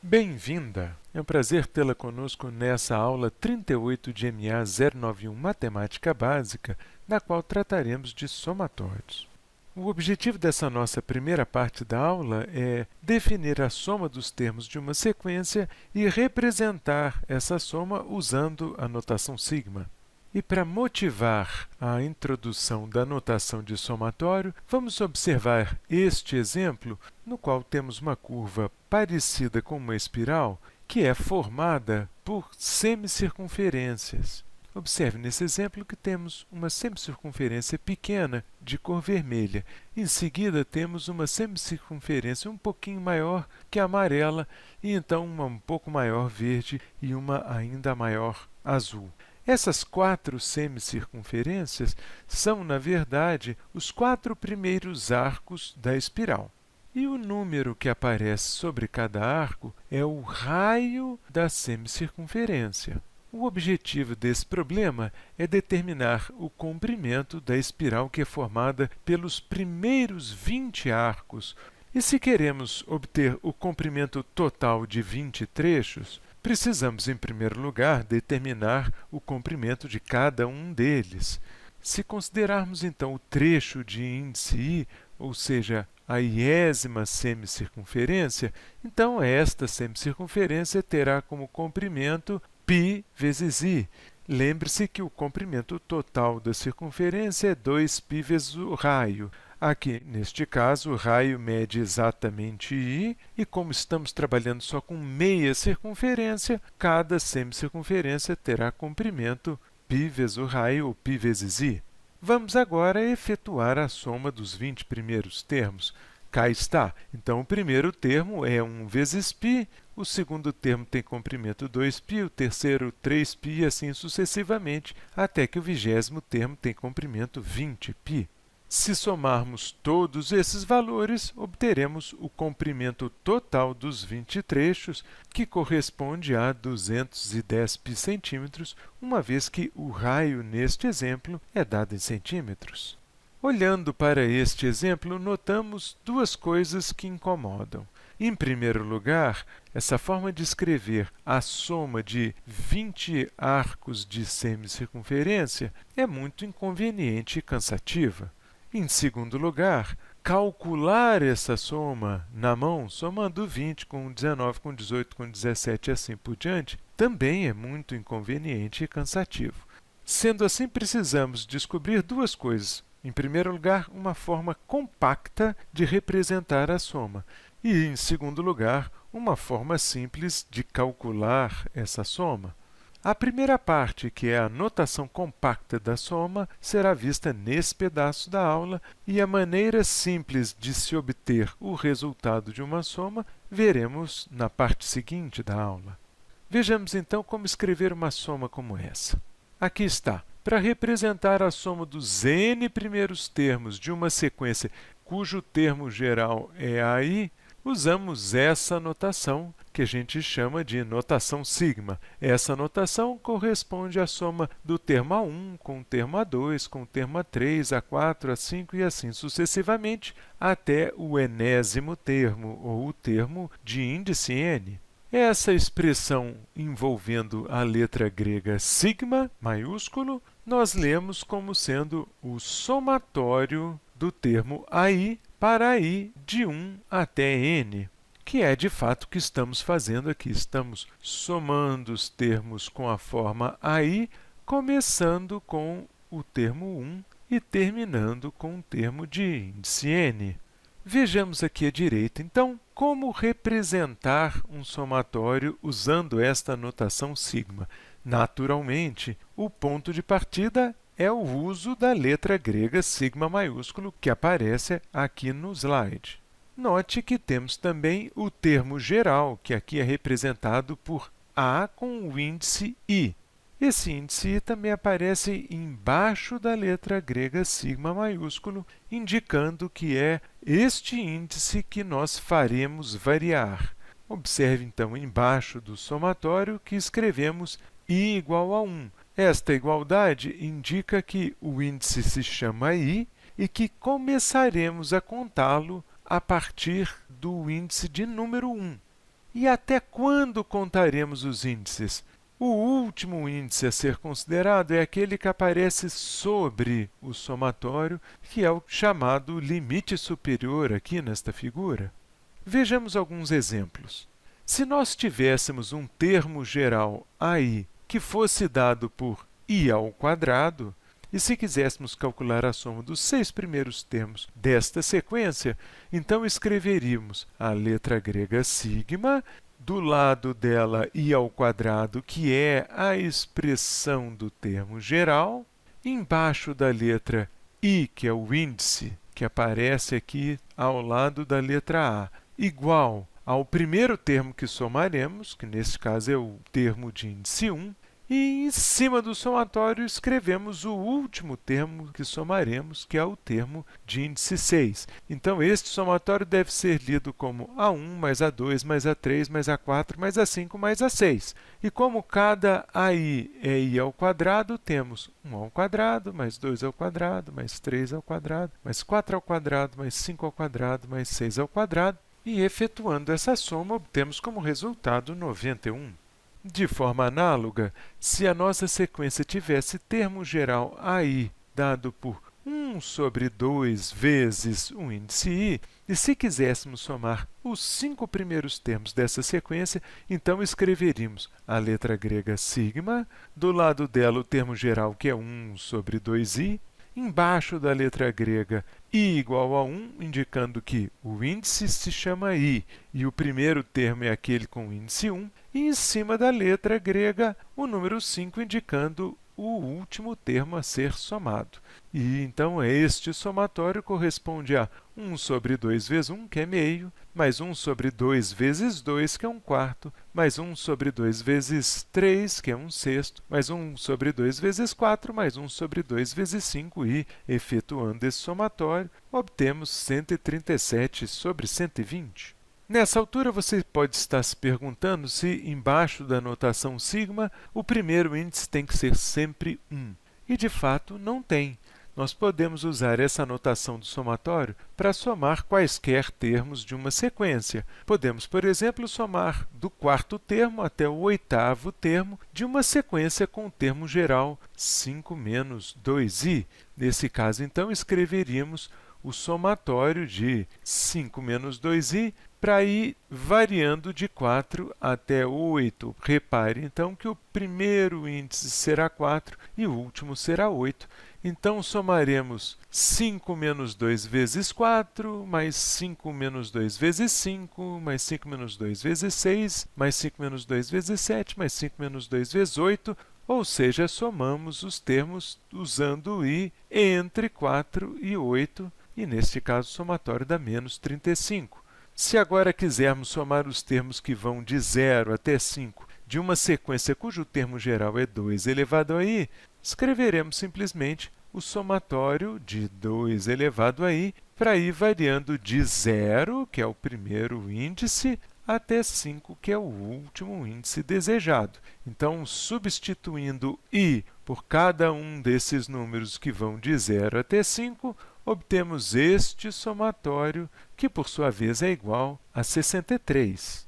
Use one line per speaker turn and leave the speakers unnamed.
Bem-vinda! É um prazer tê-la conosco nessa aula 38 de MA 091 Matemática Básica, na qual trataremos de somatórios. O objetivo dessa nossa primeira parte da aula é definir a soma dos termos de uma sequência e representar essa soma usando a notação sigma. E para motivar a introdução da notação de somatório, vamos observar este exemplo, no qual temos uma curva parecida com uma espiral, que é formada por semicircunferências. Observe nesse exemplo que temos uma semicircunferência pequena de cor vermelha. Em seguida, temos uma semicircunferência um pouquinho maior que a amarela, e então uma um pouco maior verde e uma ainda maior azul. Essas quatro semicircunferências são, na verdade, os quatro primeiros arcos da espiral. E o número que aparece sobre cada arco é o raio da semicircunferência. O objetivo desse problema é determinar o comprimento da espiral que é formada pelos primeiros 20 arcos. E se queremos obter o comprimento total de 20 trechos, precisamos, em primeiro lugar, determinar o comprimento de cada um deles. Se considerarmos, então, o trecho de índice I, ou seja, a iésima semicircunferência, então esta semicircunferência terá como comprimento π vezes I. Lembre-se que o comprimento total da circunferência é 2π vezes o raio. Aqui, neste caso, o raio mede exatamente I, e como estamos trabalhando só com meia circunferência, cada semicircunferência terá comprimento π vezes o raio, ou π vezes I. Vamos agora efetuar a soma dos 20 primeiros termos. Cá está. Então, o primeiro termo é 1 vezes π, o segundo termo tem comprimento 2π, o terceiro 3π e assim sucessivamente, até que o 20º termo tem comprimento 20π. Se somarmos todos esses valores, obteremos o comprimento total dos 20 trechos, que corresponde a 210 π-centímetros, uma vez que o raio neste exemplo é dado em centímetros. Olhando para este exemplo, notamos duas coisas que incomodam. Em primeiro lugar, essa forma de escrever a soma de 20 arcos de semicircunferência é muito inconveniente e cansativa. Em segundo lugar, calcular essa soma na mão, somando 20 com 19, com 18, com 17 e assim por diante, também é muito inconveniente e cansativo. Sendo assim, precisamos descobrir duas coisas. Em primeiro lugar, uma forma compacta de representar a soma. E, em segundo lugar, uma forma simples de calcular essa soma. A primeira parte, que é a notação compacta da soma, será vista nesse pedaço da aula, e a maneira simples de se obter o resultado de uma soma veremos na parte seguinte da aula. Vejamos então como escrever uma soma como essa. Aqui está. Para representar a soma dos n primeiros termos de uma sequência cujo termo geral é AI, usamos essa notação, que a gente chama de notação sigma. Essa notação corresponde à soma do termo A1 com o termo A2, com o termo A3, A4, A5 e assim sucessivamente, até o enésimo termo, ou o termo de índice n. Essa expressão envolvendo a letra grega sigma, maiúsculo, nós lemos como sendo o somatório do termo AI para AI de 1 até n, que é de fato o que estamos fazendo aqui. Estamos somando os termos com a forma AI, começando com o termo 1 e terminando com o termo de índice n. Vejamos aqui à direita, então, como representar um somatório usando esta notação sigma. Naturalmente, o ponto de partida é o uso da letra grega sigma maiúsculo que aparece aqui no slide. Note que temos também o termo geral, que aqui é representado por A com o índice I. Esse índice I também aparece embaixo da letra grega sigma maiúsculo, indicando que é este índice que nós faremos variar. Observe, então, embaixo do somatório que escrevemos I igual a 1. Esta igualdade indica que o índice se chama I e que começaremos a contá-lo a partir do índice de número 1. E até quando contaremos os índices? O último índice a ser considerado é aquele que aparece sobre o somatório, que é o chamado limite superior aqui nesta figura. Vejamos alguns exemplos. Se nós tivéssemos um termo geral aí que fosse dado por i ao quadrado, e se quiséssemos calcular a soma dos 6 primeiros termos desta sequência, então escreveríamos a letra grega sigma, do lado dela i ao quadrado, que é a expressão do termo geral, embaixo da letra i, que é o índice, que aparece aqui ao lado da letra a, igual ao primeiro termo que somaremos, que nesse caso é o termo de índice 1, e em cima do somatório escrevemos o último termo que somaremos, que é o termo de índice 6. Então, este somatório deve ser lido como A1 mais A2 mais A3 mais A4 mais A5 mais A6. E como cada AI é i ao quadrado, temos 1 ao quadrado, mais 2 ao quadrado, mais 3 ao quadrado, mais 4 ao quadrado, mais 5 ao quadrado, mais 6 ao quadrado. E efetuando essa soma, obtemos como resultado 91. De forma análoga, se a nossa sequência tivesse termo geral AI dado por 1 sobre 2 vezes o índice i, e se quiséssemos somar os 5 primeiros termos dessa sequência, então escreveríamos a letra grega sigma, do lado dela o termo geral que é 1 sobre 2i, embaixo da letra grega i igual a 1, indicando que o índice se chama i e o primeiro termo é aquele com o índice 1, e em cima da letra grega o número 5, indicando o último termo a ser somado. E então este somatório corresponde a 1 sobre 2 vezes 1, que é meio, mais 1 sobre 2 vezes 2, que é 1/4, mais 1 sobre 2 vezes 3, que é 1/6, mais 1 sobre 2 vezes 4, mais 1 sobre 2 vezes 5, e, efetuando esse somatório, obtemos 137 sobre 120. Nessa altura, você pode estar se perguntando se, embaixo da notação sigma, o primeiro índice tem que ser sempre 1. E, de fato, não tem. Nós podemos usar essa notação do somatório para somar quaisquer termos de uma sequência. Podemos, por exemplo, somar do quarto termo até o oitavo termo de uma sequência com o termo geral 5 menos 2i. Nesse caso, então, escreveríamos o somatório de 5 menos 2i para ir variando de 4 até 8. Repare, então, que o primeiro índice será 4 e o último será 8. Então, somaremos 5 menos 2 vezes 4, mais 5 menos 2 vezes 5, mais 5 menos 2 vezes 6, mais 5 menos 2 vezes 7, mais 5 menos 2 vezes 8, ou seja, somamos os termos usando o i entre 4 e 8, e neste caso o somatório dá menos 35. Se agora quisermos somar os termos que vão de 0 até 5 de uma sequência cujo termo geral é 2 elevado a i, escreveremos simplesmente o somatório de 2 elevado a i para ir variando de 0, que é o primeiro índice, até 5, que é o último índice desejado. Então, substituindo i por cada um desses números que vão de 0 até 5, obtemos este somatório, que por sua vez é igual a 63.